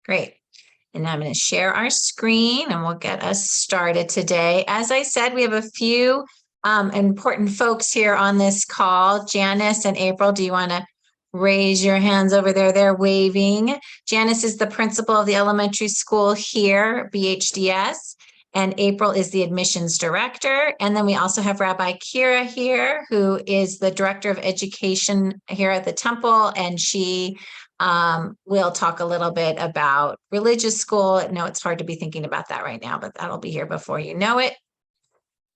Great. And I'm going to share our screen and we'll get us started today. As I said, we have a few important folks here on this call. Janice and April, do you want to raise your hands over there? They're waving. Janice is the principal of the elementary school here, BHDS, and April is the admissions director. And then we also have Rabbi Kira here, who is the director of education here at the temple, and she we'll talk a little bit about religious school. No, it's hard to be thinking about that right now, but that'll be here before you know it.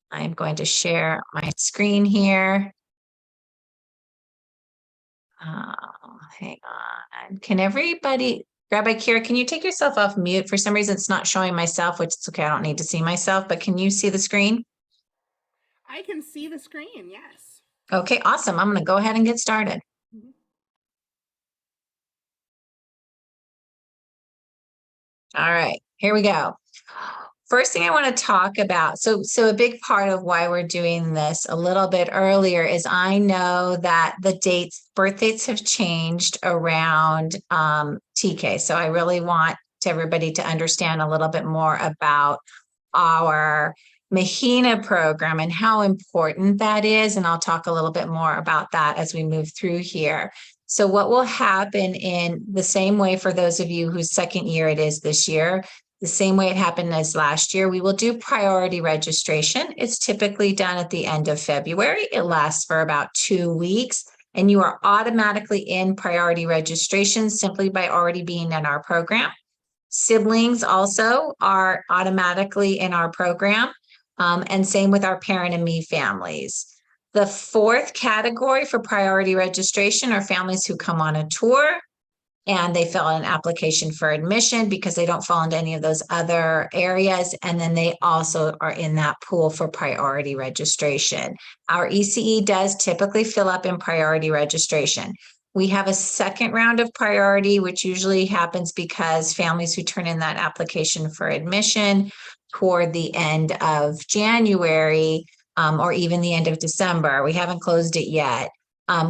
I'm going to share my screen here. Hang on. Can everybody, Rabbi Kira, can you take yourself off mute? For some reason, it's not showing myself, which is okay. I don't need to see myself, but can you see the screen? I can see the screen, yes. Okay, awesome. I'm going to go ahead and get started. All right, here we go. First thing I want to talk about, so a big part of why we're doing this a little bit earlier is I know that the birth dates have changed around TK. So I really want everybody to understand a little bit more about our Mahina program and how important that is. And I'll talk a little bit more about that as we move through here. So what will happen in the same way for those of you whose second year it is this year, the same way it happened as last year, we will do priority registration. It's typically done at the end of February. It lasts for about 2 weeks, and you are automatically in priority registration simply by already being in our program. Siblings also are automatically in our program, and same with our parent and me families. The fourth category for priority registration are families who come on a tour and they fill out an application for admission because they don't fall into any of those other areas. And then they also are in that pool for priority registration. Our ECE does typically fill up in priority registration. We have a second round of priority, which usually happens because families who turn in that application for admission toward the end of January or even the end of December, we haven't closed it yet.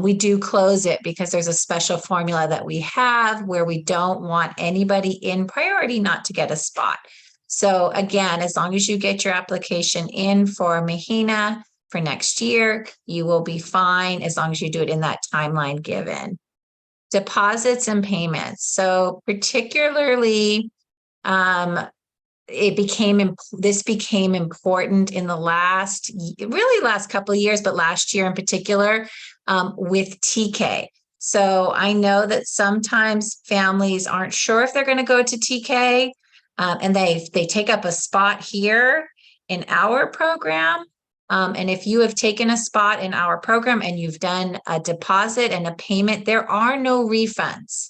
We do close it because there's a special formula that we have where we don't want anybody in priority not to get a spot. So again, as long as you get your application in for Mahina for next year, you will be fine as long as you do it in that timeline given. Deposits and payments. So particularly, this became important in the last couple of years, but last year in particular, with TK. So I know that sometimes families aren't sure if they're going to go to TK, and they take up a spot here in our program. And if you have taken a spot in our program and you've done a deposit and a payment, there are no refunds.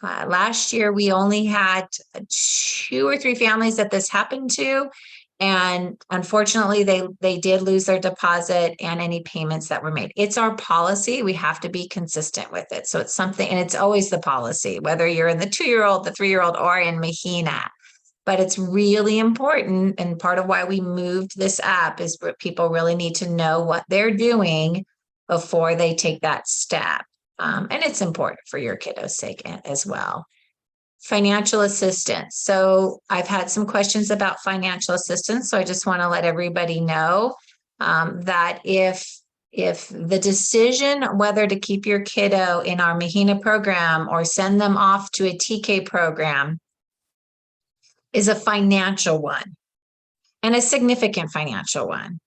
Last year, we only had 2 or 3 families that this happened to. And unfortunately, they did lose their deposit and any payments that were made. It's our policy. We have to be consistent with it. So it's something, and it's always the policy, whether you're in the 2-year-old, the 3-year-old, or in Mahina. But it's really important. And part of why we moved this up is where people really need to know what they're doing before they take that step. And it's important for your kiddo's sake as well. Financial assistance. So I've had some questions about financial assistance. So I just want to let everybody know that if the decision whether to keep your kiddo in our Mahina program or send them off to a TK program is a financial one and a significant financial one,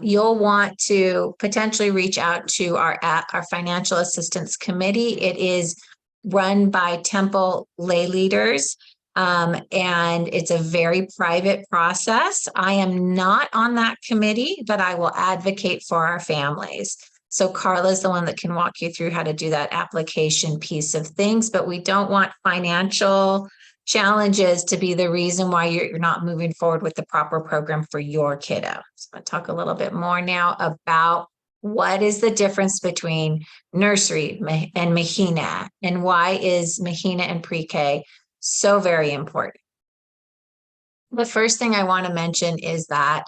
you'll want to potentially reach out to our financial assistance committee. It is run by Temple lay leaders, and it's a very private process. I am not on that committee, but I will advocate for our families. So Carla is the one that can walk you through how to do that application piece of things, but we don't want financial challenges to be the reason why you're not moving forward with the proper program for your kiddo. So I'm going to talk a little bit more now about what is the difference between nursery and Mahina, and why is Mahina and pre-K so very important. The first thing I want to mention is that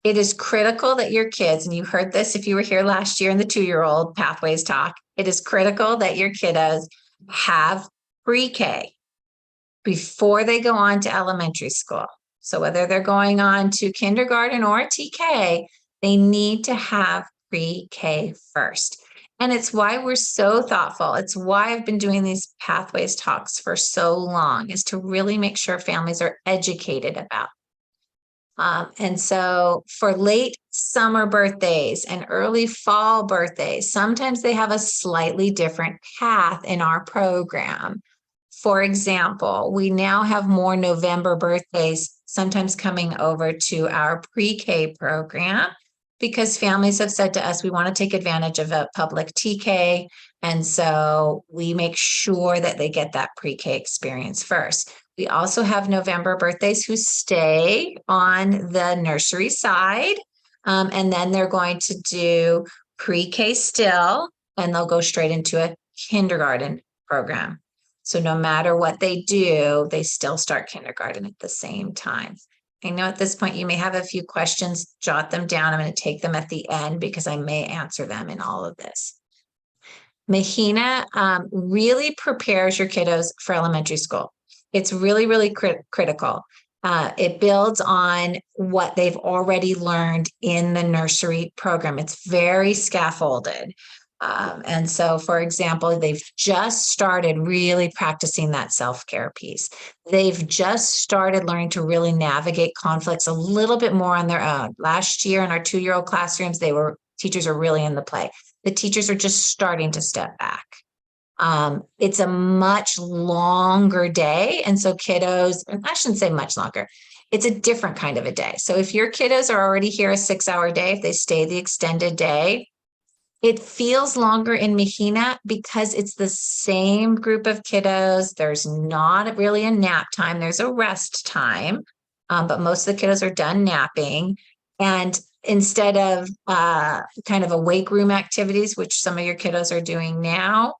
it is critical that your kids, and you heard this if you were here last year in the 2-year-old pathways talk, it is critical that your kiddos have pre-K. before they go on to elementary school. So whether they're going on to kindergarten or TK, they need to have pre-K first. And it's why we're so thoughtful. It's why I've been doing these pathways talks for so long, is to really make sure families are educated about. And so for late summer birthdays and early fall birthdays, sometimes they have a slightly different path in our program. For example, we now have more November birthdays sometimes coming over to our pre-K program because families have said to us, we want to take advantage of a public TK. And so we make sure that they get that pre-K experience first. We also have November birthdays who stay on the nursery side. And then they're going to do pre-K still, and they'll go straight into a kindergarten program. So no matter what they do, they still start kindergarten at the same time. I know at this point you may have a few questions, jot them down. I'm going to take them at the end because I may answer them in all of this. Mahina really prepares your kiddos for elementary school. It's really, really critical. It builds on what they've already learned in the nursery program. It's very scaffolded. And so, for example, they've just started really practicing that self-care piece. They've just started learning to really navigate conflicts a little bit more on their own. Last year in our 2-year-old classrooms, teachers are really in the play. The teachers are just starting to step back. It's a much longer day. And so kiddos, I shouldn't say much longer, it's a different kind of a day. So if your kiddos are already here a 6-hour day, if they stay the extended day, it feels longer in Mahina because it's the same group of kiddos. There's not really a nap time. There's a rest time, but most of the kiddos are done napping. And instead of kind of awake room activities, which some of your kiddos are doing now,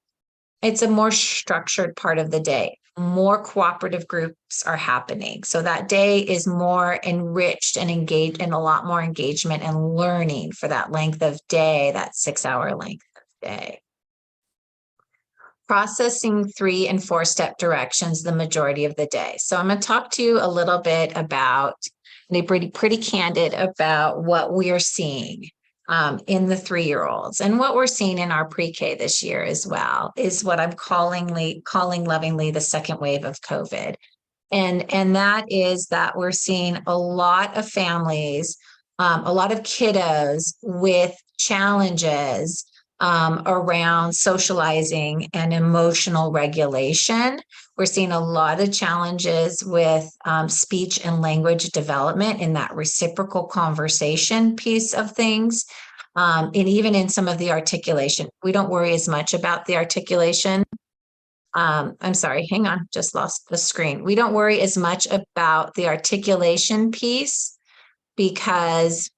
it's a more structured part of the day. More cooperative groups are happening. So that day is more enriched and engaged, and a lot more engagement and learning for that length of day, that 6-hour length of day. Processing 3 and 4-step directions the majority of the day. So I'm going to talk to you a little bit about, and pretty candid about what we are seeing in the 3-year-olds, and what we're seeing in our pre-K this year as well is what I'm calling lovingly the second wave of COVID. And that is that we're seeing a lot of families, a lot of kiddos with challenges around socializing and emotional regulation. We're seeing a lot of challenges with speech and language development in that reciprocal conversation piece of things. And even in some of the articulation, we don't worry as much about the articulation. I'm sorry, hang on, just lost the screen. We don't worry as much about the articulation piece because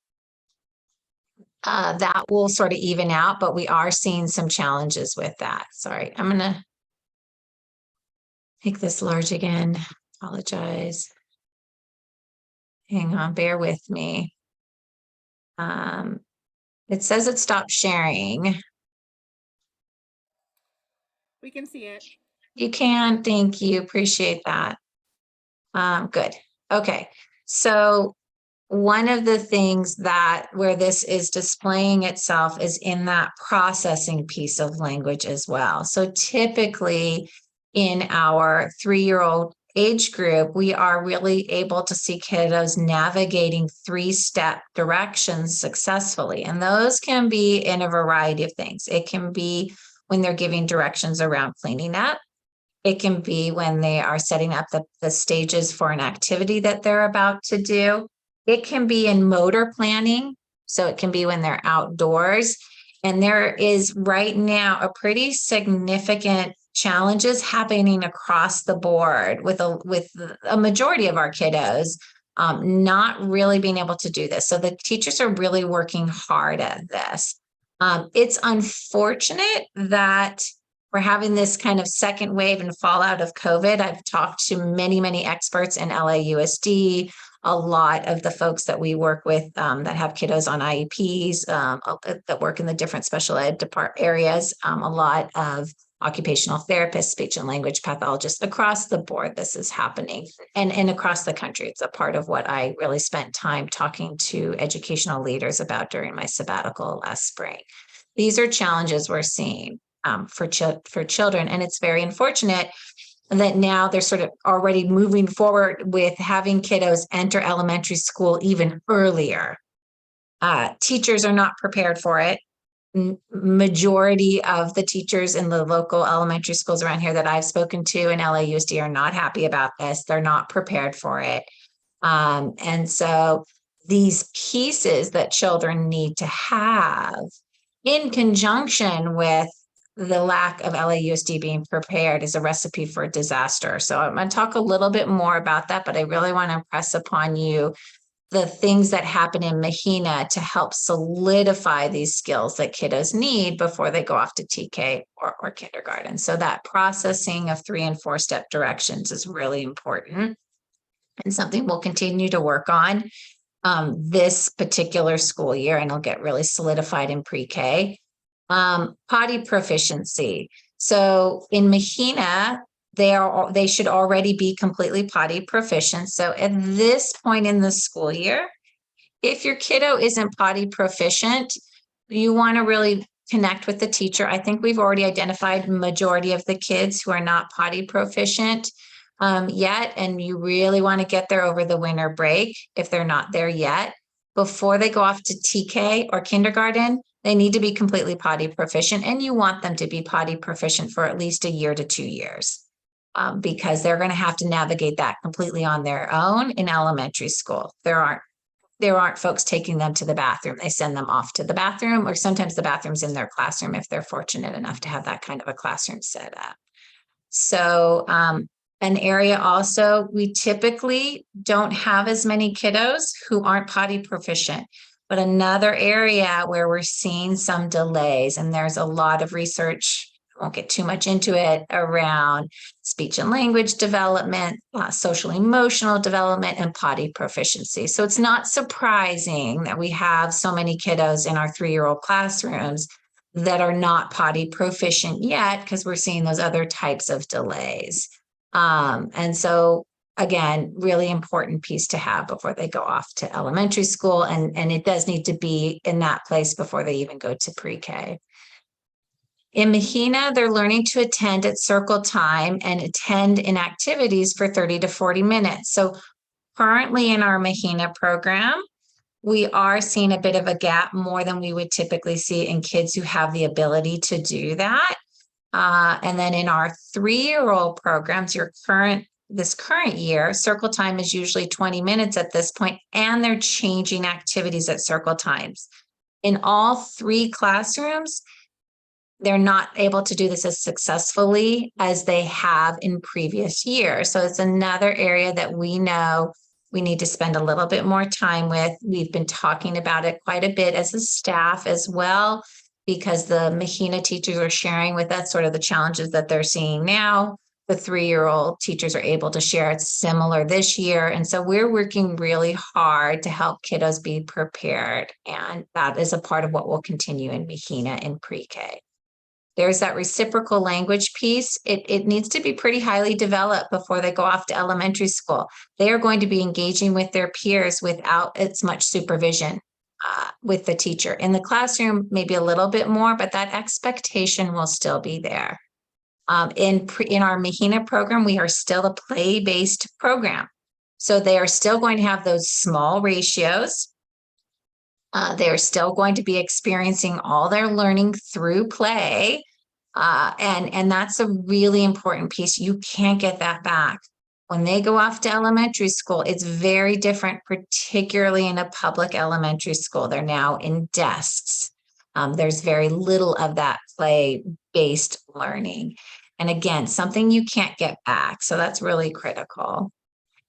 that will sort of even out, but we are seeing some challenges with that. Sorry, I'm gonna make this large again. Apologize. Hang on, bear with me. It says it stopped sharing. We can see it. You can, thank you, appreciate that. Good, okay. So one of the things that where this is displaying itself is in that processing piece of language as well. So typically in our 3-year-old age group, we are really able to see kiddos navigating 3-step directions successfully. And those can be in a variety of things. It can be when they're giving directions around cleaning up. It can be when they are setting up the stages for an activity that they're about to do. It can be in motor planning. So it can be when they're outdoors. And there is right now a pretty significant challenges happening across the board with a majority of our kiddos not really being able to do this. So the teachers are really working hard at this. It's unfortunate that we're having this kind of second wave and fallout of COVID. I've talked to many, many experts in LAUSD, a lot of the folks that we work with that have kiddos on IEPs, that work in the different special ed areas, a lot of occupational therapists, speech and language pathologists across the board. This is happening and across the country. It's a part of what I really spent time talking to educational leaders about during my sabbatical last spring. These are challenges we're seeing for children, and it's very unfortunate that now they're sort of already moving forward with having kiddos enter elementary school even earlier. Teachers are not prepared for it. Majority of the teachers in the local elementary schools around here that I've spoken to in LAUSD are not happy about this. They're not prepared for it. And so these pieces that children need to have in conjunction with the lack of LAUSD being prepared is a recipe for disaster. So I'm going to talk a little bit more about that, but I really want to impress upon you the things that happen in Mahina to help solidify these skills that kiddos need before they go off to TK or kindergarten. So that processing of 3 and 4 step directions is really important and something we'll continue to work on this particular school year, and it'll get really solidified in pre-K. Potty proficiency. So in Mahina, they should already be completely potty proficient. So at this point in the school year, if your kiddo isn't potty proficient, you want to really connect with the teacher. I think we've already identified majority of the kids who are not potty proficient yet, and you really want to get there over the winter break if they're not there yet. Before they go off to TK or kindergarten, they need to be completely potty proficient, and you want them to be potty proficient for at least 1 year to 2 years. Because they're going to have to navigate that completely on their own in elementary school. There aren't folks taking them to the bathroom. They send them off to the bathroom, or sometimes the bathroom's in their classroom if they're fortunate enough to have that kind of a classroom set up. So an area also, we typically don't have as many kiddos who aren't potty proficient. But another area where we're seeing some delays, and there's a lot of research, I won't get too much into it, around speech and language development, social emotional development, and potty proficiency. So it's not surprising that we have so many kiddos in our 3-year-old classrooms that are not potty proficient yet, because we're seeing those other types of delays. And so again, really important piece to have before they go off to elementary school. And it does need to be in that place before they even go to pre-K. In Mahina, they're learning to attend at circle time and attend in activities for 30 to 40 minutes. So currently in our Mahina program, we are seeing a bit of a gap more than we would typically see in kids who have the ability to do that. And then in our 3-year-old programs, this current year, circle time is usually 20 minutes at this point, and they're changing activities at circle times. In all 3 classrooms, they're not able to do this as successfully as they have in previous years. So it's another area that we know we need to spend a little bit more time with. We've been talking about it quite a bit as a staff as well, because the Mahina teachers are sharing with us sort of the challenges that they're seeing now. The 3-year-old teachers are able to share it's similar this year. And so we're working really hard to help kiddos be prepared. And that is a part of what will continue in Mahina in pre-K. There's that reciprocal language piece. It needs to be pretty highly developed before they go off to elementary school. They are going to be engaging with their peers without as much supervision with the teacher. In the classroom, maybe a little bit more, but that expectation will still be there. In our Mahina program, we are still a play-based program. So they are still going to have those small ratios. They're still going to be experiencing all their learning through play. And that's a really important piece. You can't get that back. When they go off to elementary school, it's very different, particularly in a public elementary school. They're now in desks. There's very little of that play-based learning. And again, something you can't get back. So that's really critical.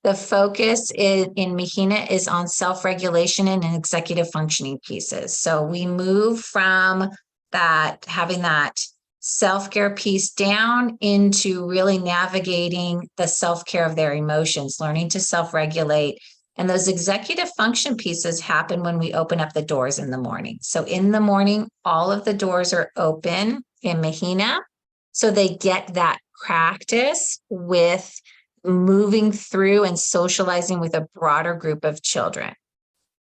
The focus in Mahina is on self-regulation and executive functioning pieces. So we move from that, having that self-care piece down into really navigating the self-care of their emotions, learning to self-regulate. And those executive function pieces happen when we open up the doors in the morning. So in the morning, all of the doors are open in Mahina. So they get that practice with moving through and socializing with a broader group of children.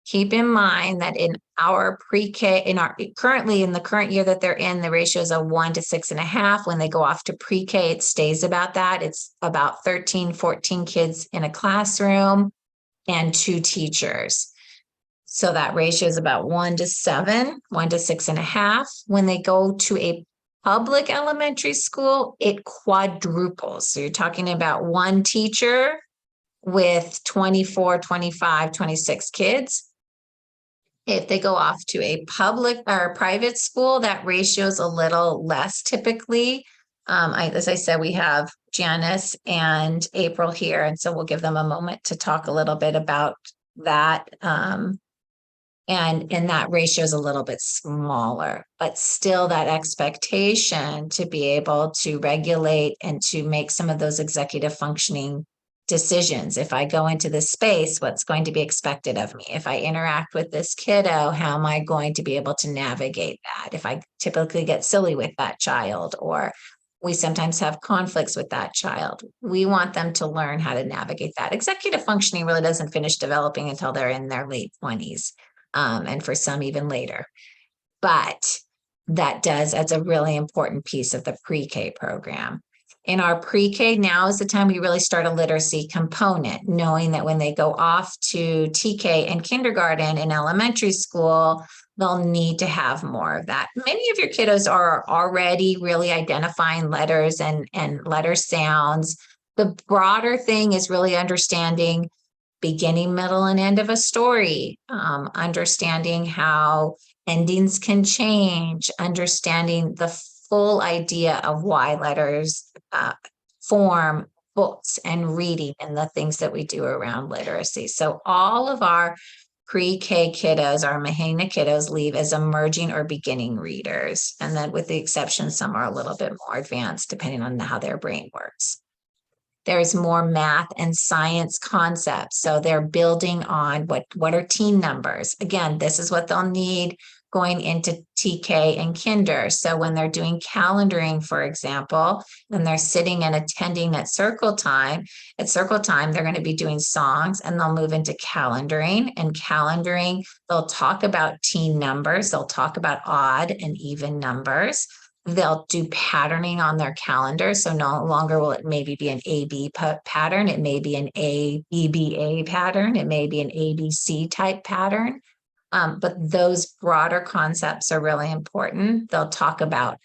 Keep in mind that in our pre-K, currently in the current year that they're in, the ratio is a 1 to 6.5. When they go off to pre-K, it stays about that. It's about 13, 14 kids in a classroom and 2 teachers. So that ratio is about 1 to 7, 1 to 6.5. When they go to a public elementary school, it quadruples. So you're talking about 1 teacher with 24, 25, 26 kids. If they go off to a public or private school, that ratio is a little less typically. As I said, we have Janice and April here, and so we'll give them a moment to talk a little bit about that. And that ratio is a little bit smaller, but still that expectation to be able to regulate and to make some of those executive functioning decisions. If I go into this space, what's going to be expected of me? If I interact with this kiddo, how am I going to be able to navigate that? If I typically get silly with that child, or we sometimes have conflicts with that child, we want them to learn how to navigate that. Executive functioning really doesn't finish developing until they're in their late 20s. And for some even later. But that's a really important piece of the pre-K program. In our pre-K, now is the time we really start a literacy component, knowing that when they go off to TK and kindergarten and elementary school, they'll need to have more of that. Many of your kiddos are already really identifying letters and letter sounds. The broader thing is really understanding beginning, middle, and end of a story, understanding how endings can change, understanding the full idea of why letters form, books and reading, and the things that we do around literacy. So all of our pre-K kiddos, our Mahina kiddos, leave as emerging or beginning readers. And then with the exception, some are a little bit more advanced depending on how their brain works. There's more math and science concepts. So they're building on what are teen numbers. Again, this is what they'll need going into TK and kinder. So when they're doing calendaring, for example, when they're sitting and attending at circle time, they're going to be doing songs, and they'll move into calendaring. And calendaring, they'll talk about teen numbers. They'll talk about odd and even numbers. They'll do patterning on their calendar. So no longer will it maybe be an AB pattern. It may be an ABBA pattern. It may be an ABC type pattern. But those broader concepts are really important. They'll talk about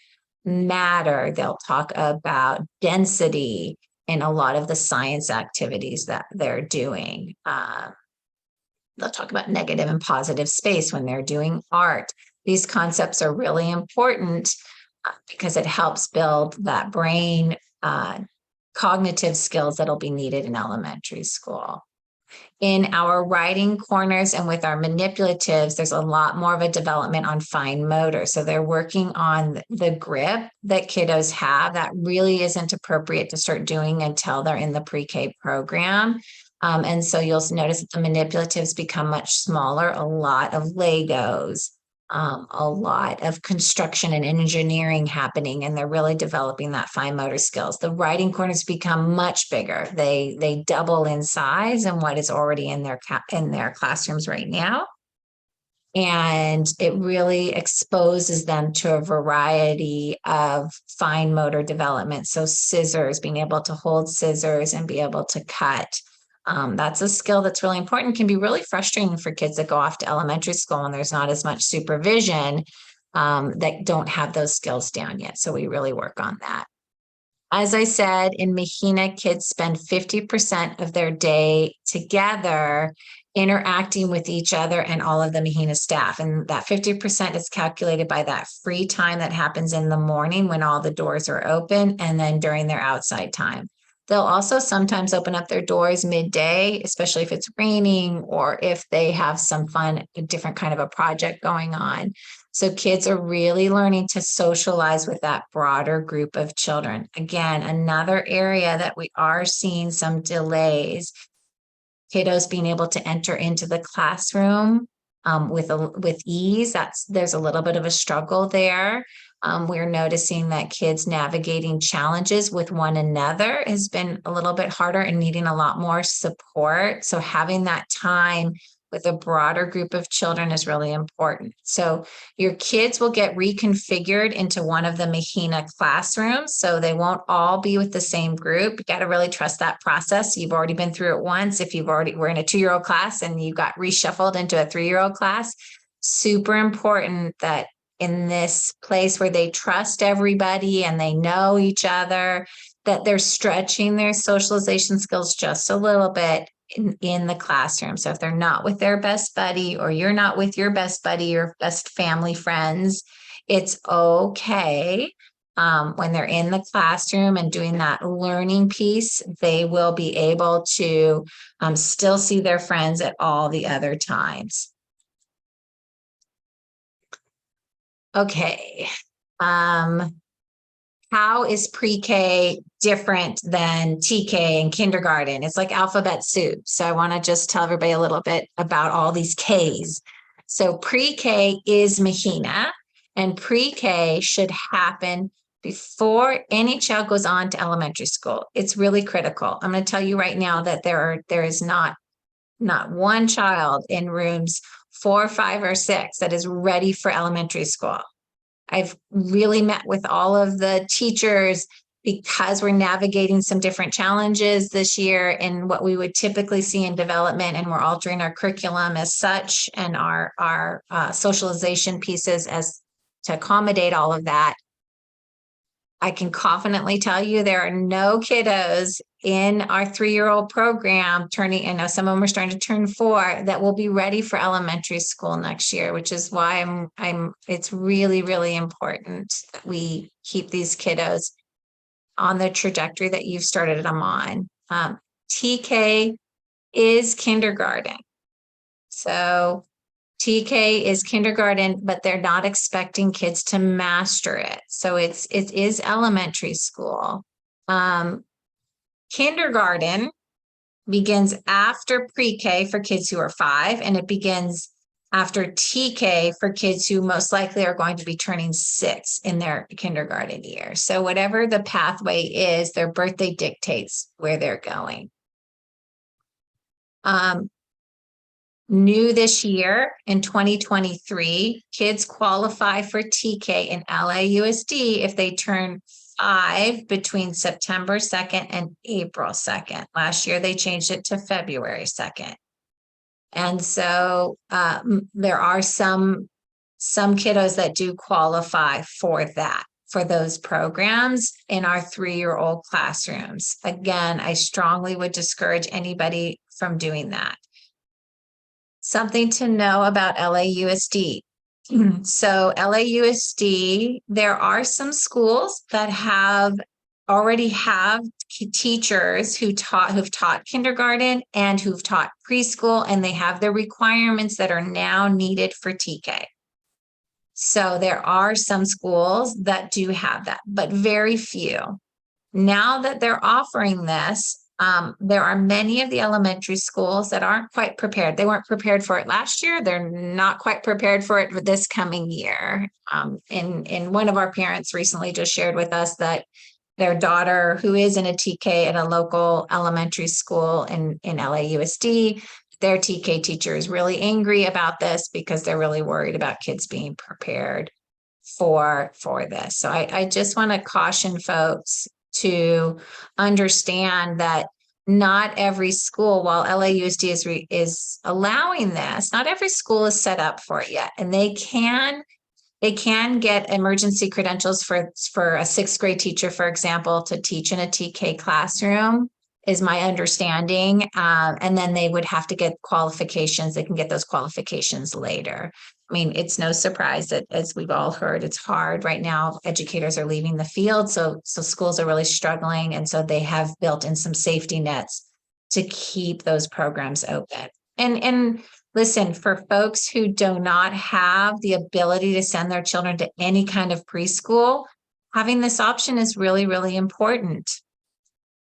matter. They'll talk about density in a lot of the science activities that they're doing. They'll talk about negative and positive space when they're doing art. These concepts are really important because it helps build that brain cognitive skills that'll be needed in elementary school. In our writing corners and with our manipulatives, there's a lot more of a development on fine motor. So they're working on the grip that kiddos have. That really isn't appropriate to start doing until they're in the pre-K program. And so you'll notice that the manipulatives become much smaller, a lot of Legos, a lot of construction and engineering happening, and they're really developing that fine motor skills. The writing corners become much bigger. They double in size and what is already in their classrooms right now. And it really exposes them to a variety of fine motor development. So scissors, being able to hold scissors and be able to cut. That's a skill that's really important. Can be really frustrating for kids that go off to elementary school and there's not as much supervision that don't have those skills down yet. So we really work on that. As I said, in Mahina, kids spend 50% of their day together interacting with each other and all of the Mahina staff. And that 50% is calculated by that free time that happens in the morning when all the doors are open, and then during their outside time. They'll also sometimes open up their doors midday, especially if it's raining or if they have some fun, different kind of a project going on. So kids are really learning to socialize with that broader group of children. Again, another area that we are seeing some delays, kiddos being able to enter into the classroom with ease. There's a little bit of a struggle there. We're noticing that kids navigating challenges with one another has been a little bit harder and needing a lot more support. So having that time with a broader group of children is really important. So your kids will get reconfigured into one of the Mahina classrooms. So they won't all be with the same group. You got to really trust that process. You've already been through it once. If we're in a 2-year-old class and you got reshuffled into a 3-year-old class, super important that in this place where they trust everybody and they know each other, that they're stretching their socialization skills just a little bit in the classroom. So if they're not with their best buddy or you're not with your best buddy or best family friends, it's okay. When they're in the classroom and doing that learning piece, they will be able to still see their friends at all the other times. Okay. How is pre-K different than TK and kindergarten? It's like alphabet soup. So I want to just tell everybody a little bit about all these Ks. So pre-K is Mahina, and pre-K should happen before any child goes on to elementary school. It's really critical. I'm going to tell you right now that there is not one child in rooms 4, 5, or 6 that is ready for elementary school. I've really met with all of the teachers because we're navigating some different challenges this year in what we would typically see in development, and we're altering our curriculum as such and our socialization pieces as to accommodate all of that. I can confidently tell you there are no kiddos in our 3-year-old program turning, I know some of them are starting to turn 4, that will be ready for elementary school next year, which is why it's really, really important that we keep these kiddos on the trajectory that you've started them on. TK is kindergarten. So TK is kindergarten, but they're not expecting kids to master it. So it is elementary school. Kindergarten begins after pre-K for kids who are 5, and it begins after TK for kids who most likely are going to be turning 6 in their kindergarten year. So whatever the pathway is, their birthday dictates where they're going. New this year in 2023, kids qualify for TK in LAUSD if they turn 5 between September 2nd and April 2nd. Last year, they changed it to February 2nd. And so there are some kiddos that do qualify for that, for those programs in our 3-year-old classrooms. Again, I strongly would discourage anybody from doing that. Something to know about LAUSD. So LAUSD, there are some schools that already have teachers who've taught kindergarten and who've taught preschool, and they have the requirements that are now needed for TK. So there are some schools that do have that, but very few. Now that they're offering this, there are many of the elementary schools that aren't quite prepared. They weren't prepared for it last year. They're not quite prepared for it for this coming year. And one of our parents recently just shared with us that their daughter, who is in a TK at a local elementary school in LAUSD, their TK teacher is really angry about this because they're really worried about kids being prepared for this. So I just want to caution folks to understand that not every school, while LAUSD is allowing this, not every school is set up for it yet. And they can get emergency credentials for a 6th grade teacher, for example, to teach in a TK classroom, is my understanding. And then they would have to get qualifications. They can get those qualifications later. I mean, it's no surprise that, as we've all heard, it's hard right now. Educators are leaving the field. So schools are really struggling. And so they have built in some safety nets to keep those programs open. And listen, for folks who do not have the ability to send their children to any kind of preschool, having this option is really, really important.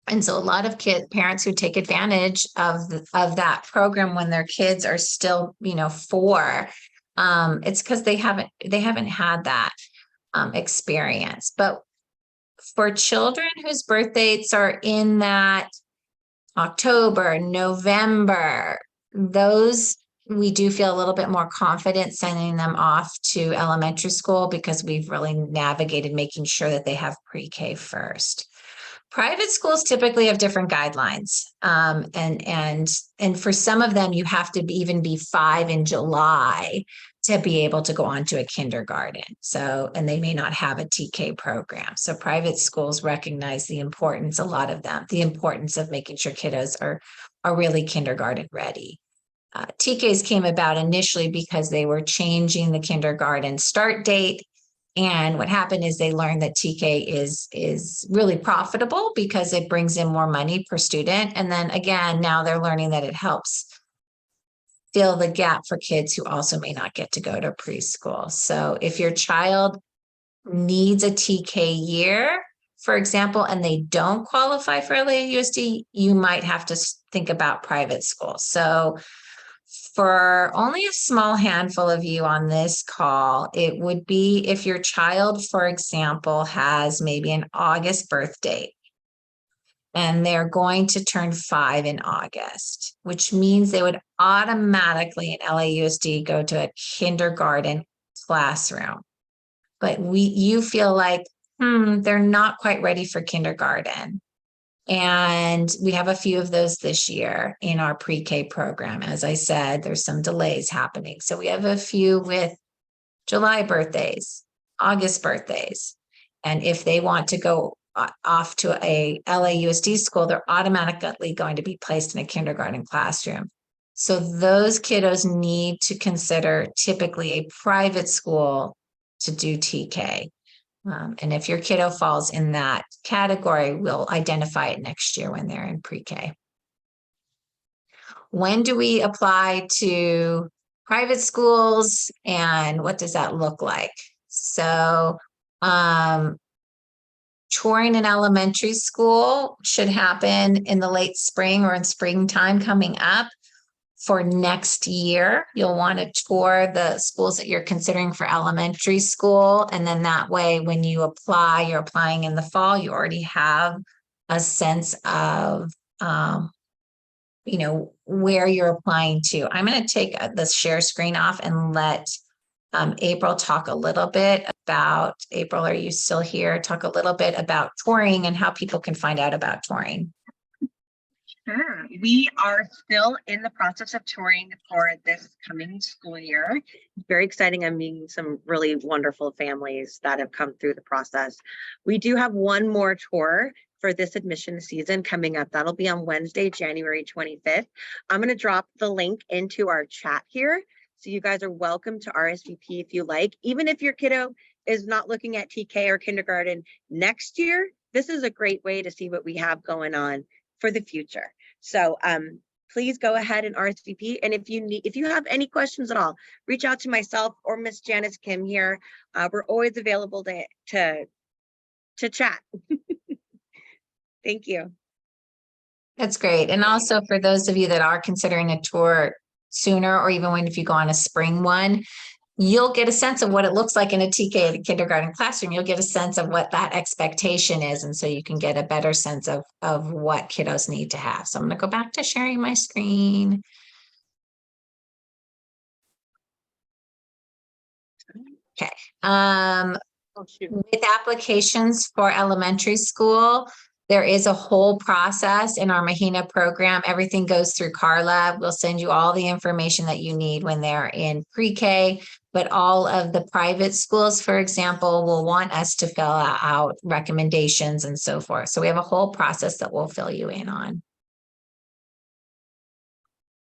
And so a lot of parents who take advantage of that program when their kids are still, 4, it's because they haven't had that. experience. But for children whose birth dates are in that October, November, those we do feel a little bit more confident sending them off to elementary school because we've really navigated making sure that they have pre-K first. Private schools typically have different guidelines. And for some of them, you have to even be 5 in July to be able to go on to a kindergarten. So, and they may not have a TK program. So private schools recognize the importance, a lot of them, the importance of making sure kiddos are really kindergarten ready. TKs came about initially because they were changing the kindergarten start date. And what happened is they learned that TK is really profitable because it brings in more money per student. And then again, now they're learning that it helps fill the gap for kids who also may not get to go to preschool. So if your child needs a TK year, for example, and they don't qualify for LAUSD, you might have to think about private schools. So for only a small handful of you on this call, it would be if your child, for example, has maybe an August birth date and they're going to turn 5 in August, which means they would automatically in LAUSD go to a kindergarten classroom. But you feel like, they're not quite ready for kindergarten. And we have a few of those this year in our pre-K program. As I said, there's some delays happening. So we have a few with July birthdays, August birthdays. And if they want to go off to a LAUSD school, they're automatically going to be placed in a kindergarten classroom. So those kiddos need to consider typically a private school to do TK. And if your kiddo falls in that category, we'll identify it next year when they're in pre-K. When do we apply to private schools and what does that look like? So touring in elementary school should happen in the late spring or in springtime coming up. For next year, you'll want to tour the schools that you're considering for elementary school. And then that way, when you apply, you're applying in the fall, you already have a sense of, where you're applying to. I'm going to take the share screen off and let April talk a little bit about, April, are you still here? Talk a little bit about touring and how people can find out about touring. Sure. We are still in the process of touring for this coming school year. Very exciting. I'm meeting some really wonderful families that have come through the process. We do have one more tour for this admission season coming up. That'll be on Wednesday, January 25th. I'm going to drop the link into our chat here. So you guys are welcome to RSVP if you like. Even if your kiddo is not looking at TK or kindergarten next year, this is a great way to see what we have going on for the future. So please go ahead and RSVP. And if you have any questions at all, reach out to myself or Miss Janice Kim here. We're always available to chat. Thank you. That's great. And also for those of you that are considering a tour sooner, or even if you go on a spring one, you'll get a sense of what it looks like in a TK at a kindergarten classroom. You'll get a sense of what that expectation is. And so you can get a better sense of what kiddos need to have. So I'm going to go back to sharing my screen. Okay. With applications for elementary school, there is a whole process in our Mahina program. Everything goes through Carla. We'll send you all the information that you need when they're in pre-K, but all of the private schools, for example, will want us to fill out recommendations and so forth. So we have a whole process that we'll fill you in on.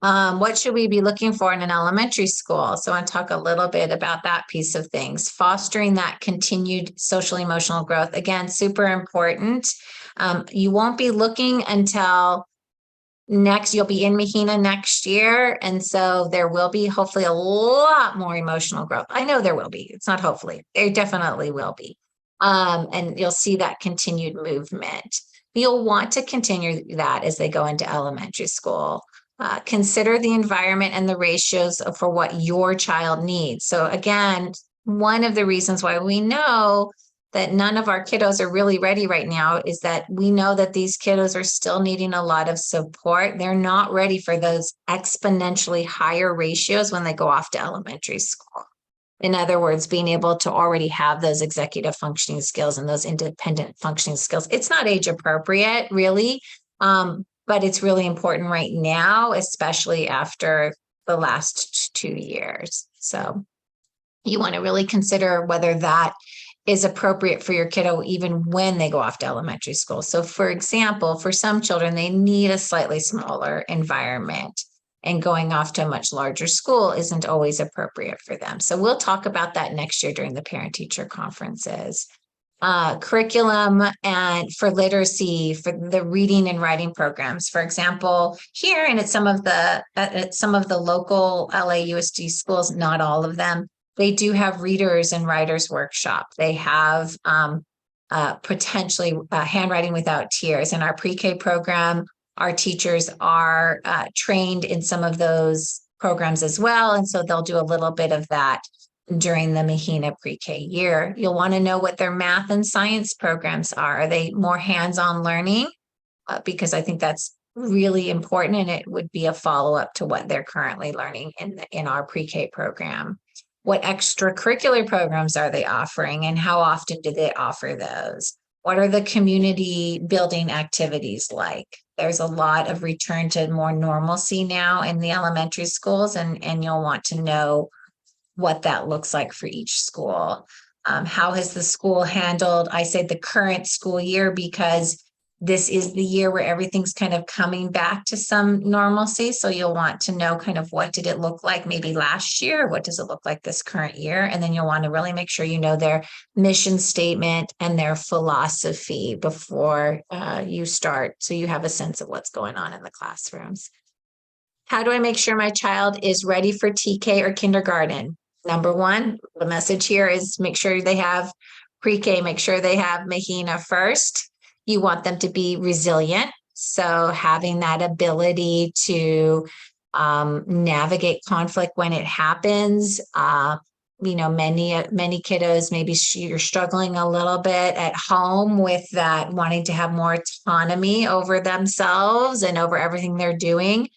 What should we be looking for in an elementary school? So I want to talk a little bit about that piece of things. Fostering that continued social emotional growth. Again, super important. You won't be looking until you'll be in Mahina next year. And so there will be hopefully a lot more emotional growth. I know there will be. It's not hopefully. There definitely will be. And you'll see that continued movement. You'll want to continue that as they go into elementary school. Consider the environment and the ratios for what your child needs. So again, one of the reasons why we know that none of our kiddos are really ready right now is that we know that these kiddos are still needing a lot of support. They're not ready for those exponentially higher ratios when they go off to elementary school. In other words, being able to already have those executive functioning skills and those independent functioning skills. It's not age appropriate, really, but it's really important right now, especially after the last 2 years. So you want to really consider whether that is appropriate for your kiddo even when they go off to elementary school. So for example, for some children, they need a slightly smaller environment, and going off to a much larger school isn't always appropriate for them. So we'll talk about that next year during the parent-teacher conferences. Curriculum and for literacy, for the reading and writing programs. For example, here and at some of the local LAUSD schools, not all of them, they do have readers and writers workshop. They have potentially handwriting without tears. In our pre-K program, our teachers are trained in some of those programs as well. And so they'll do a little bit of that during the Mahina pre-K year. You'll want to know what their math and science programs are. Are they more hands-on learning? Because I think that's really important, and it would be a follow-up to what they're currently learning in our pre-K program. What extracurricular programs are they offering, and how often do they offer those? What are the community building activities like? There's a lot of return to more normalcy now in the elementary schools, and you'll want to know what that looks like for each school. How has the school handled, I say the current school year, because this is the year where everything's kind of coming back to some normalcy. So you'll want to know kind of what did it look like maybe last year? What does it look like this current year? And then you'll want to really make sure you know their mission statement and their philosophy before you start, so you have a sense of what's going on in the classrooms. How do I make sure my child is ready for TK or kindergarten? Number one, the message here is make sure they have pre-K, make sure they have Mahina first. You want them to be resilient. So having that ability to navigate conflict when it happens. Many kiddos, maybe you're struggling a little bit at home with that, wanting to have more autonomy over themselves and over everything they're doing.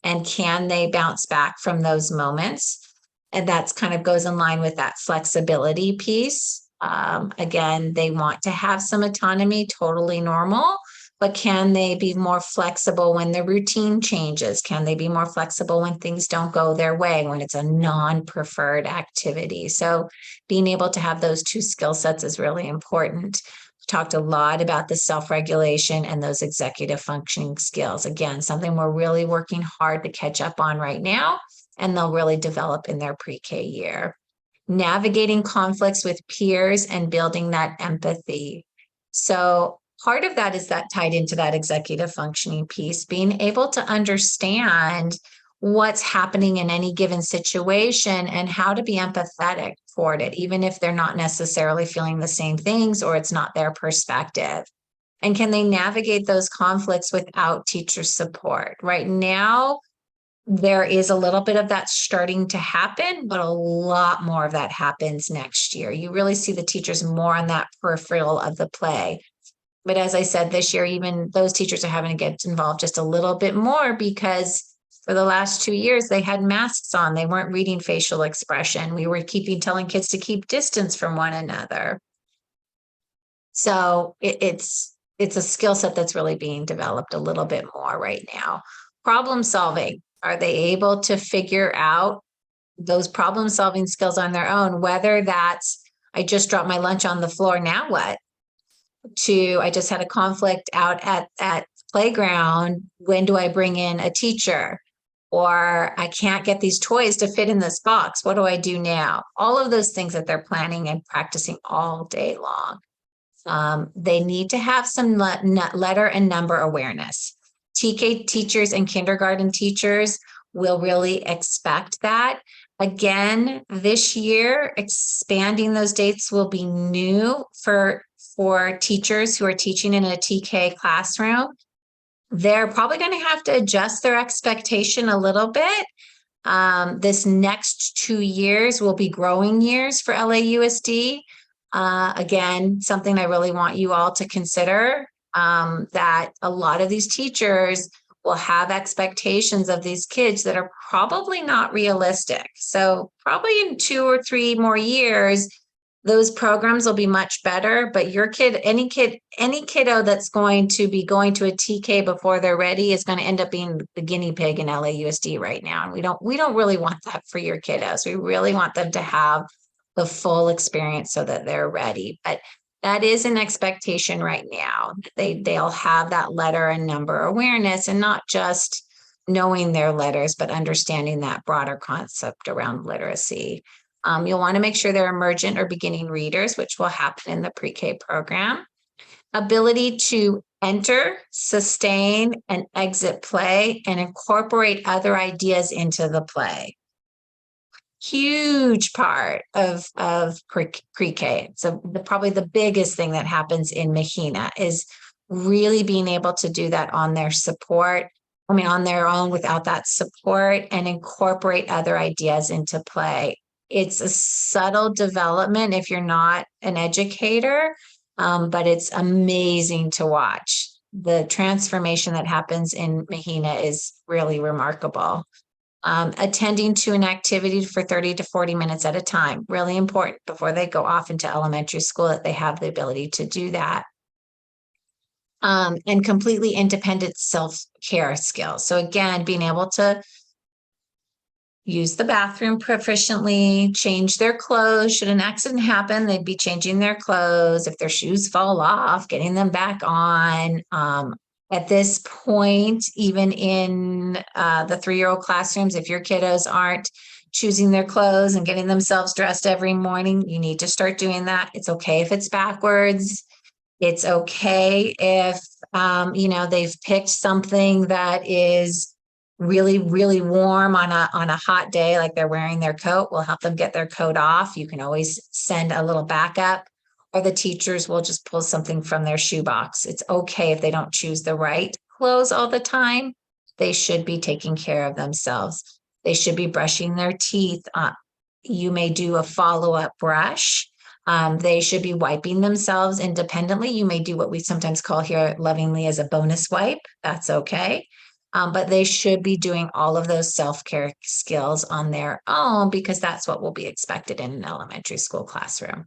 And can they bounce back from those moments? And that's kind of goes in line with that flexibility piece. Again, they want to have some autonomy, totally normal, but can they be more flexible when the routine changes? Can they be more flexible when things don't go their way, when it's a non-preferred activity? So being able to have those two skill sets is really important. We talked a lot about the self-regulation and those executive functioning skills. Again, something we're really working hard to catch up on right now, and they'll really develop in their pre-K year. Navigating conflicts with peers and building that empathy. So part of that is that tied into that executive functioning piece, being able to understand what's happening in any given situation and how to be empathetic toward it, even if they're not necessarily feeling the same things or it's not their perspective. And can they navigate those conflicts without teacher support? Right now, there is a little bit of that starting to happen, but a lot more of that happens next year. You really see the teachers more on that peripheral of the play. But as I said, this year, even those teachers are having to get involved just a little bit more, because for the last 2 years, they had masks on. They weren't reading facial expression. We were telling kids to keep distance from one another. So it's a skill set that's really being developed a little bit more right now. Problem solving. Are they able to figure out those problem solving skills on their own? Whether that's, I just dropped my lunch on the floor, now what? To, I just had a conflict out at playground. When do I bring in a teacher? Or I can't get these toys to fit in this box. What do I do now? All of those things that they're planning and practicing all day long. They need to have some letter and number awareness. TK teachers and kindergarten teachers will really expect that. Again, this year, expanding those dates will be new for teachers who are teaching in a TK classroom. They're probably going to have to adjust their expectation a little bit. This next 2 years will be growing years for LAUSD. Again, something I really want you all to consider, that a lot of these teachers will have expectations of these kids that are probably not realistic. So probably in 2 or 3 more years, those programs will be much better, but your kid, any kiddo that's going to be going to a TK before they're ready is going to end up being the guinea pig in LAUSD right now. And we don't really want that for your kiddos. We really want them to have the full experience so that they're ready. But that is an expectation right now. They'll have that letter and number awareness, and not just knowing their letters, but understanding that broader concept around literacy. You'll want to make sure they're emergent or beginning readers, which will happen in the pre-K program. Ability to enter, sustain, and exit play, and incorporate other ideas into the play. Huge part of pre-K. So probably the biggest thing that happens in Mahina is really being able to do that on their on their own without that support, and incorporate other ideas into play. It's a subtle development if you're not an educator, but it's amazing to watch. The transformation that happens in Mahina is really remarkable. Attending to an activity for 30 to 40 minutes at a time, really important before they go off into elementary school, that they have the ability to do that. And completely independent self-care skills. So again, being able to use the bathroom proficiently, change their clothes. Should an accident happen, they'd be changing their clothes. If their shoes fall off, getting them back on. At this point, even in the 3-year-old classrooms, if your kiddos aren't choosing their clothes and getting themselves dressed every morning, you need to start doing that. It's okay if it's backwards. It's okay if, they've picked something that is really, really warm on a hot day, like they're wearing their coat. We'll help them get their coat off. You can always send a little backup, or the teachers will just pull something from their shoebox. It's okay if they don't choose the right clothes all the time. They should be taking care of themselves. They should be brushing their teeth. You may do a follow-up brush. They should be wiping themselves independently. You may do what we sometimes call here lovingly as a bonus wipe. That's okay. But they should be doing all of those self-care skills on their own, because that's what will be expected in an elementary school classroom.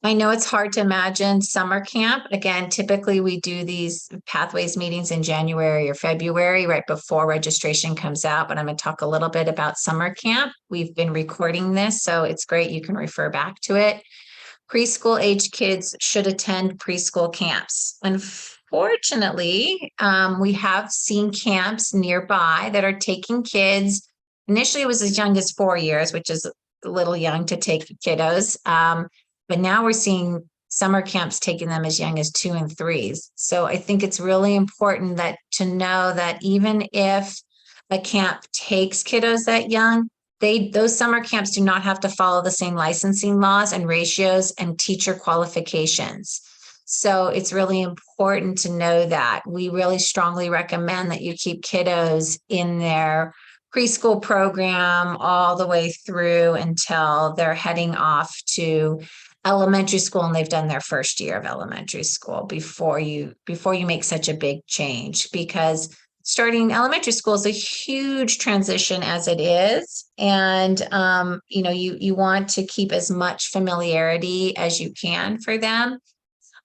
I know it's hard to imagine summer camp. Again, typically we do these pathways meetings in January or February, right before registration comes out, but I'm going to talk a little bit about summer camp. We've been recording this, so it's great. You can refer back to it. Preschool age kids should attend preschool camps. Unfortunately, we have seen camps nearby that are taking kids. Initially, it was as young as 4 years, which is a little young to take kiddos. But now we're seeing summer camps taking them as young as 2 and 3s. So I think it's really important to know that even if a camp takes kiddos that young, those summer camps do not have to follow the same licensing laws and ratios and teacher qualifications. So it's really important to know that. We really strongly recommend that you keep kiddos in their preschool program all the way through until they're heading off to elementary school and they've done their first year of elementary school before you make such a big change, because starting elementary school is a huge transition as it is. And, you want to keep as much familiarity as you can for them.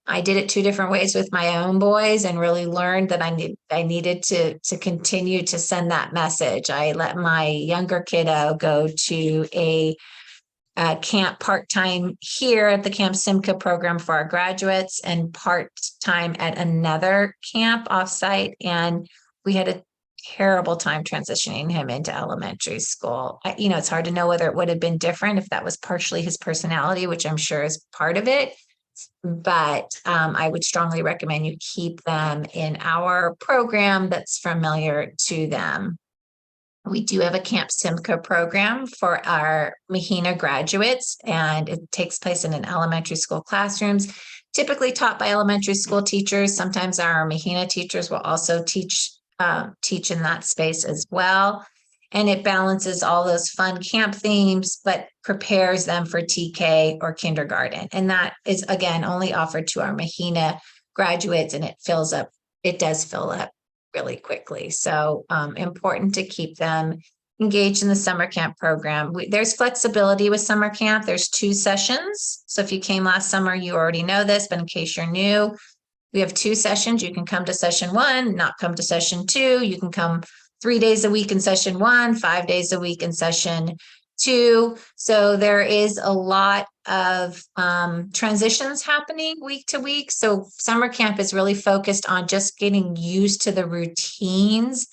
I did it 2 different ways with my own boys and really learned that I needed to continue to send that message. I let my younger kiddo go to a camp part-time here at the Camp Simca program for our graduates, and part-time at another camp offsite. And we had a terrible time transitioning him into elementary school. It's hard to know whether it would have been different if that was partially his personality, which I'm sure is part of it. But I would strongly recommend you keep them in our program that's familiar to them. We do have a Camp Simca program for our Mahina graduates, and it takes place in an elementary school classrooms, typically taught by elementary school teachers. Sometimes our Mahina teachers will also teach teach in that space as well. And it balances all those fun camp themes, but prepares them for TK or kindergarten. And that is, again, only offered to our Mahina graduates, and it does fill up really quickly. So important to keep them engaged in the summer camp program. There's flexibility with summer camp. There's 2 sessions. So if you came last summer, you already know this, but in case you're new, we have 2 sessions. You can come to session 1, not come to session 2. You can come 3 days a week in session 1, 5 days a week in session 2. So there is a lot of transitions happening week to week. So summer camp is really focused on just getting used to the routines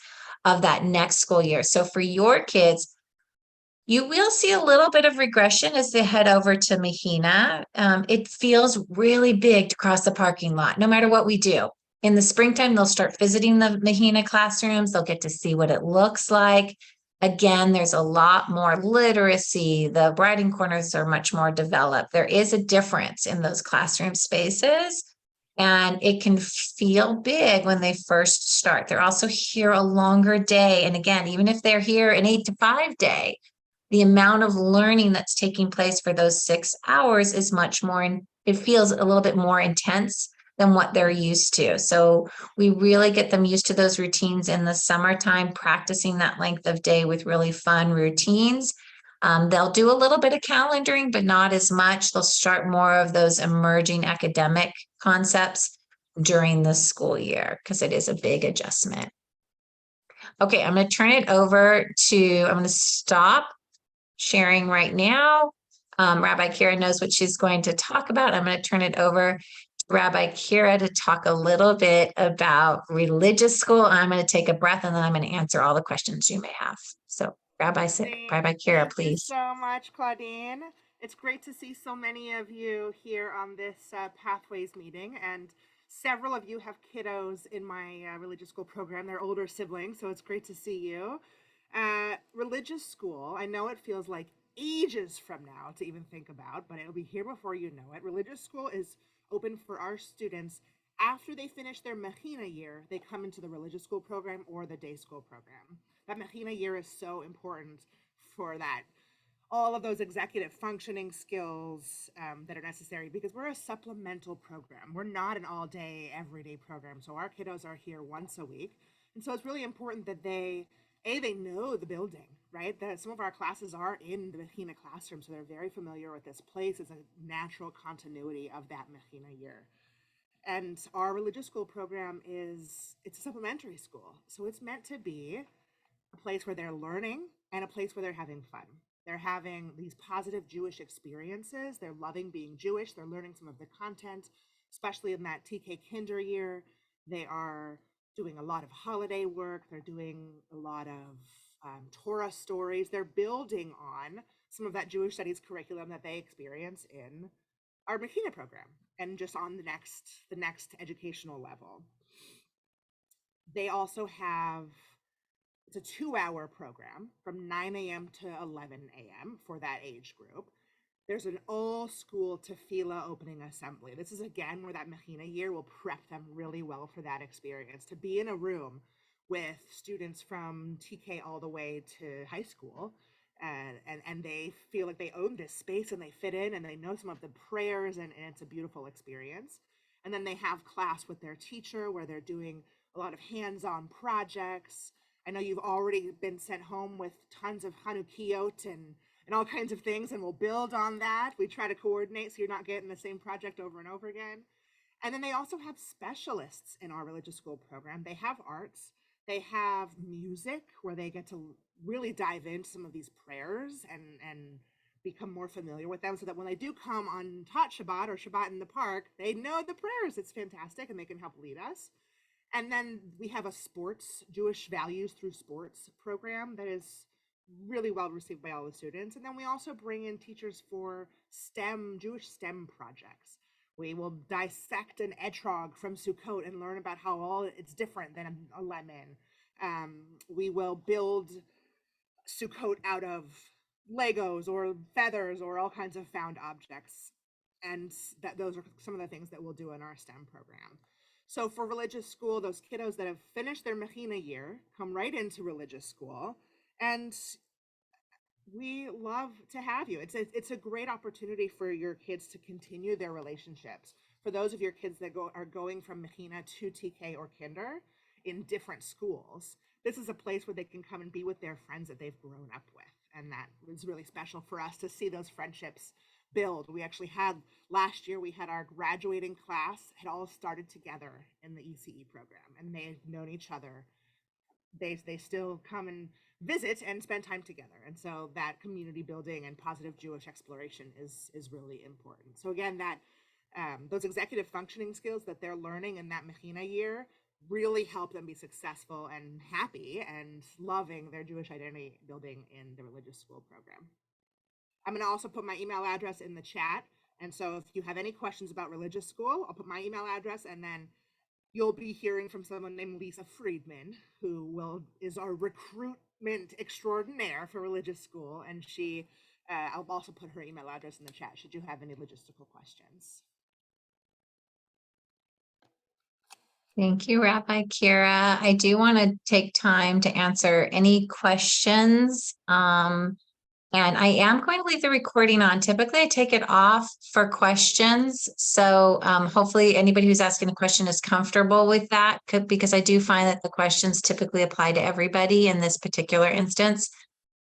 of that next school year. So for your kids, you will see a little bit of regression as they head over to Mahina. It feels really big to cross the parking lot, no matter what we do. In the springtime, they'll start visiting the Mahina classrooms. They'll get to see what it looks like. Again, there's a lot more literacy. The writing corners are much more developed. There is a difference in those classroom spaces, and it can feel big when they first start. They're also here a longer day. And again, even if they're here an 8 to 5 day, the amount of learning that's taking place for those 6 hours is much more, it feels a little bit more intense than what they're used to. So we really get them used to those routines in the summertime, practicing that length of day with really fun routines. They'll do a little bit of calendaring, but not as much. They'll start more of those emerging academic concepts during the school year because it is a big adjustment. Okay, I'm going to turn it over I'm going to stop sharing right now. Rabbi Kira knows what she's going to talk about. I'm going to turn it over to Rabbi Kira to talk a little bit about religious school. I'm going to take a breath, and then I'm going to answer all the questions you may have. So Rabbi Kira, Thank you please. so much, Claudine. It's great to see so many of you here on this Pathways meeting, and several of you have kiddos in my religious school program. They're older siblings, so it's great to see you. Religious school, I know it feels like ages from now to even think about, but it'll be here before you know it. Religious school is open for our students after they finish their Mahina year. They come into the religious school program or the day school program. That Mahina year is so important for that. All of those executive functioning skills that are necessary, because we're a supplemental program. We're not an all-day, everyday program. So our kiddos are here once a week. And so it's really important that they know the building, right? That some of our classes are in the Mahina classroom, so they're very familiar with this place as a natural continuity of that Mahina year. And our religious school program it's a supplementary school. So it's meant to be a place where they're learning and a place where they're having fun. They're having these positive Jewish experiences. They're loving being Jewish. They're learning some of the content, especially in that TK Kinder year. They are doing a lot of holiday work. They're doing a lot of Torah stories. They're building on some of that Jewish studies curriculum that they experience in our Mahina program and just on the next educational level. They also have, it's a 2-hour program from 9 a.m. to 11 a.m. for that age group. There's an all-school tefillah opening assembly. This is, again, where that Mahina year will prep them really well for that experience, to be in a room with students from TK all the way to high school, and they feel like they own this space and they fit in and they know some of the prayers, and it's a beautiful experience. And then they have class with their teacher where they're doing a lot of hands-on projects. I know you've already been sent home with tons of Hanukkiyot and all kinds of things, and we'll build on that. We try to coordinate so you're not getting the same project over and over again. And then they also have specialists in our religious school program. They have arts, they have music, where they get to really dive into some of these prayers and become more familiar with them, so that when they do come on Tot Shabbat or Shabbat in the park, they know the prayers. It's fantastic, and they can help lead us. And then we have a Jewish values through sports program that is really well received by all the students. And then we also bring in teachers for Jewish STEM projects. We will dissect an etrog from Sukkot and learn about how it's different than a lemon. We will build Sukkot out of Legos or feathers or all kinds of found objects. And those are some of the things that we'll do in our STEM program. So for religious school, those kiddos that have finished their Mechina year come right into religious school, and we love to have you. It's a great opportunity for your kids to continue their relationships. For those of your kids that are going from Mechina to TK or Kinder in different schools, this is a place where they can come and be with their friends that they've grown up with, and that was really special for us to see those friendships build. We actually had last year, we had our graduating class had all started together in the ECE program, and they had known each other. They still come and visit and spend time together, and so that community building and positive Jewish exploration is really important. So again, that those executive functioning skills that they're learning in that Mechina year really help them be successful and happy and loving their Jewish identity building in the religious school program. I'm going to also put my email address in the chat, and so if you have any questions about religious school, I'll put my email address, and then you'll be hearing from someone named Lisa Friedman, who is our recruitment extraordinaire for religious school, and I'll also put her email address in the chat should you have any logistical questions. Thank you, Rabbi Kira. I do want to take time to answer any questions. And I am going to leave the recording on. Typically, I take it off for questions. So hopefully anybody who's asking a question is comfortable with that, because I do find that the questions typically apply to everybody in this particular instance.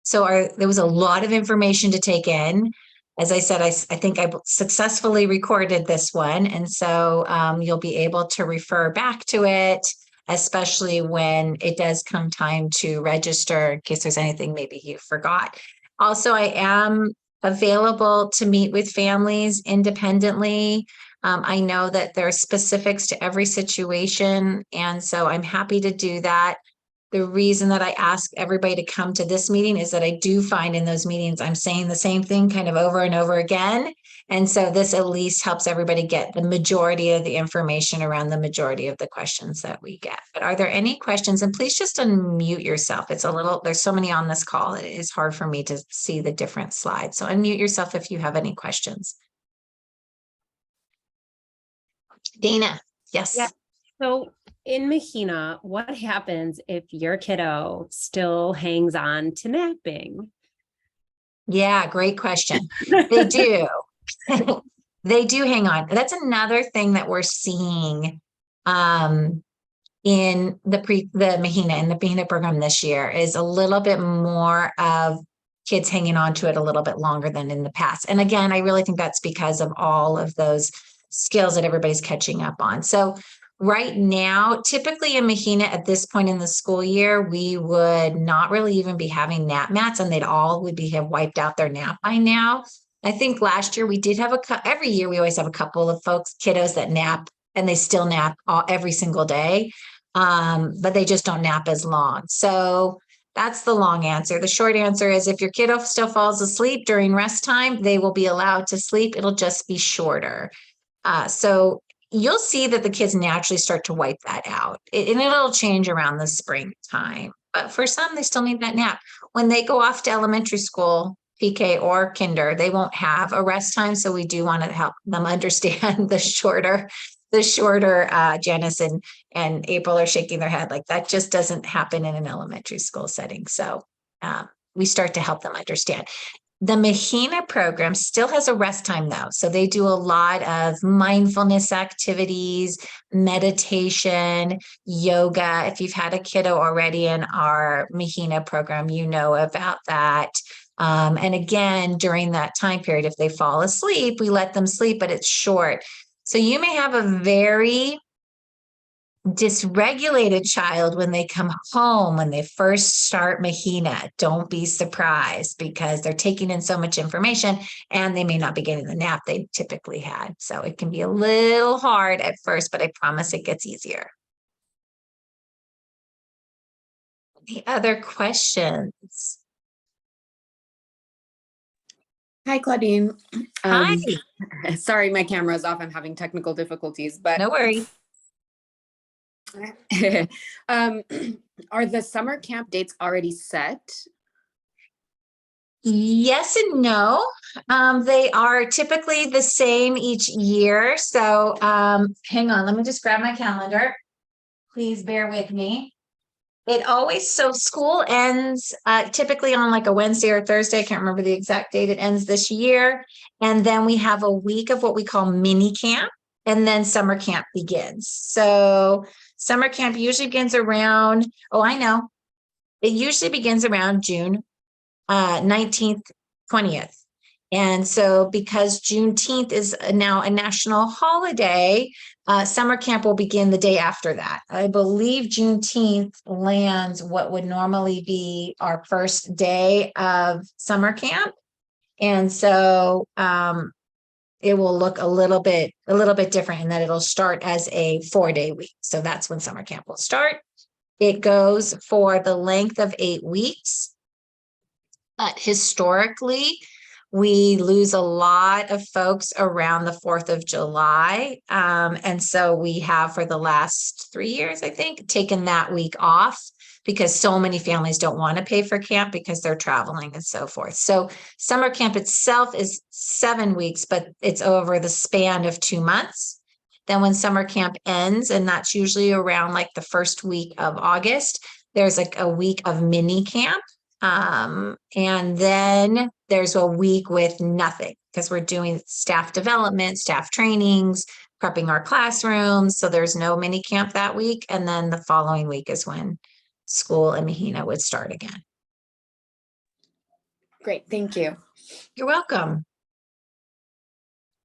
So there was a lot of information to take in. As I said, I think I successfully recorded this one. And so you'll be able to refer back to it, especially when it does come time to register, in case there's anything maybe you forgot. Also, I am available to meet with families independently. I know that there are specifics to every situation, and so I'm happy to do that. The reason that I ask everybody to come to this meeting is that I do find in those meetings, I'm saying the same thing kind of over and over again. And so this at least helps everybody get the majority of the information around the majority of the questions that we get. But are there any questions? And please just unmute yourself. There's so many on this call. It is hard for me to see the different slides. So unmute yourself if you have any questions. Dana, yes. Yeah. So in Mechina, what happens if your kiddo still hangs on to napping? Yeah, great question. They do. They do hang on. That's another thing that we're seeing in the Mechina program this year is a little bit more of kids hanging on to it a little bit longer than in the past. And again, I really think that's because of all of those skills that everybody's catching up on. So right now, typically in Mechina at this point in the school year, we would not really even be having nap mats, and would have wiped out their nap by now. I think last year we did have every year we always have a couple of kiddos that nap, and they still nap every single day, but they just don't nap as long. So that's the long answer. The short answer is if your kiddo still falls asleep during rest time, they will be allowed to sleep. It'll just be shorter. So you'll see that the kids naturally start to wipe that out, and it'll change around the springtime. But for some, they still need that nap. When they go off to elementary school, PK or kinder, they won't have a rest time. So we do want to help them understand the shorter, Janice and April are shaking their head like that just doesn't happen in an elementary school setting. So we start to help them understand. The Mechina program still has a rest time though. So they do a lot of mindfulness activities, meditation, yoga. If you've had a kiddo already in our Mechina program, you know about that. And again, during that time period, if they fall asleep, we let them sleep, but it's short. So you may have a very dysregulated child when they come home, when they first start Mechina. Don't be surprised because they're taking in so much information and they may not be getting the nap they typically had. So it can be a little hard at first, but I promise it gets easier. Any other questions? Hi, Claudine. Hi. Sorry, my camera's off. I'm having technical difficulties, but No worries. Are the summer camp dates already set? Yes and no. They are typically the same each year. So hang on, let me just grab my calendar. Please bear with me. It always, so school ends typically on like a Wednesday or Thursday. I can't remember the exact date it ends this year. And then we have a week of what we call mini camp, and then summer camp begins. So summer camp usually begins around, oh, I know. It usually begins around June 19th, 20th. And so because Juneteenth is now a national holiday, summer camp will begin the day after that. I believe Juneteenth lands what would normally be our first day of summer camp. And so it will look a little bit different in that it'll start as a 4-day week. So that's when summer camp will start. It goes for the length of 8 weeks. But historically, we lose a lot of folks around the 4th of July. And so we have for the last 3 years, I think, taken that week off because so many families don't want to pay for camp because they're traveling and so forth. So summer camp itself is 7 weeks, but it's over the span of 2 months. Then when summer camp ends, and that's usually around like the first week of August, there's like a week of mini camp. And then there's a week with nothing because we're doing staff development, staff trainings, prepping our classrooms. So there's no mini camp that week. And then the following week is when school in Mahina would start again. Great, thank you. You're welcome.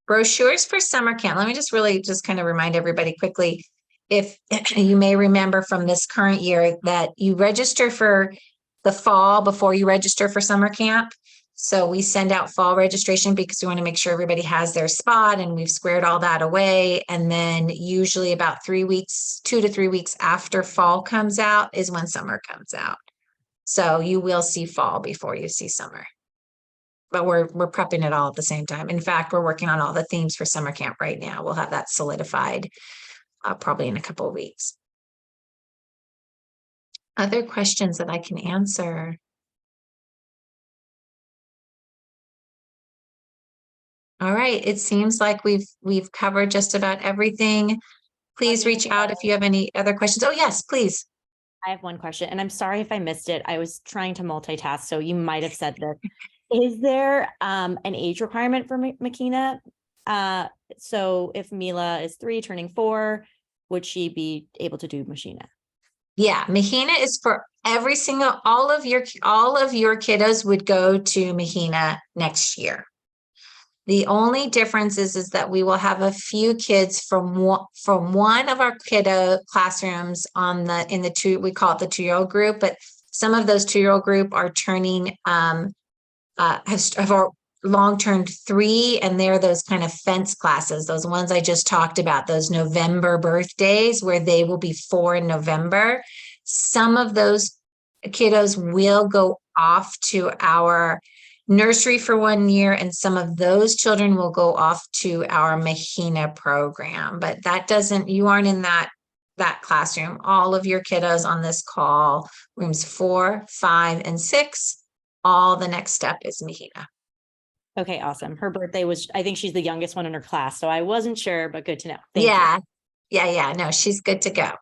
Brochures for summer camp. Let me just really just kind of remind everybody quickly. If you may remember from this current year that you register for the fall before you register for summer camp. So we send out fall registration because we want to make sure everybody has their spot, and we've squared all that away. And then usually about 3 weeks, 2 to 3 weeks after fall comes out is when summer comes out. So you will see fall before you see summer. But we're prepping it all at the same time. In fact, we're working on all the themes for summer camp right now. We'll have that solidified probably in a couple of weeks. Other questions that I can answer? All right, it seems like we've covered just about everything. Please reach out if you have any other questions. Oh, yes, please. I have one question, and I'm sorry if I missed it. I was trying to multitask, so you might have said this. Is there an age requirement for Makina? So if Mila is 3 turning 4, would she be able to do Machina? Yeah, Mahina is for every single, all of your kiddos would go to Mahina next year. The only difference is that we will have a few kids from one of our kiddo classrooms in the two, we call it the 2-year-old group, but some of those 2-year-old group are turning have our long turned 3, and they're those kind of fence classes, those ones I just talked about, those November birthdays where they will be 4 in November. Some of those kiddos will go off to our nursery for 1 year, and some of those children will go off to our Mahina program, but that doesn't, you aren't in that classroom. All of your kiddos on this call, rooms 4, 5, and 6, all the next step is Mahina. Okay, awesome. Her birthday was, I think she's the youngest one in her class, so I wasn't sure, but good to know. Thank you. Yeah. No, she's good to go.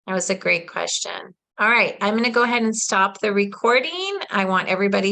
That was a great question. All right, I'm going to go ahead and stop the recording. I want everybody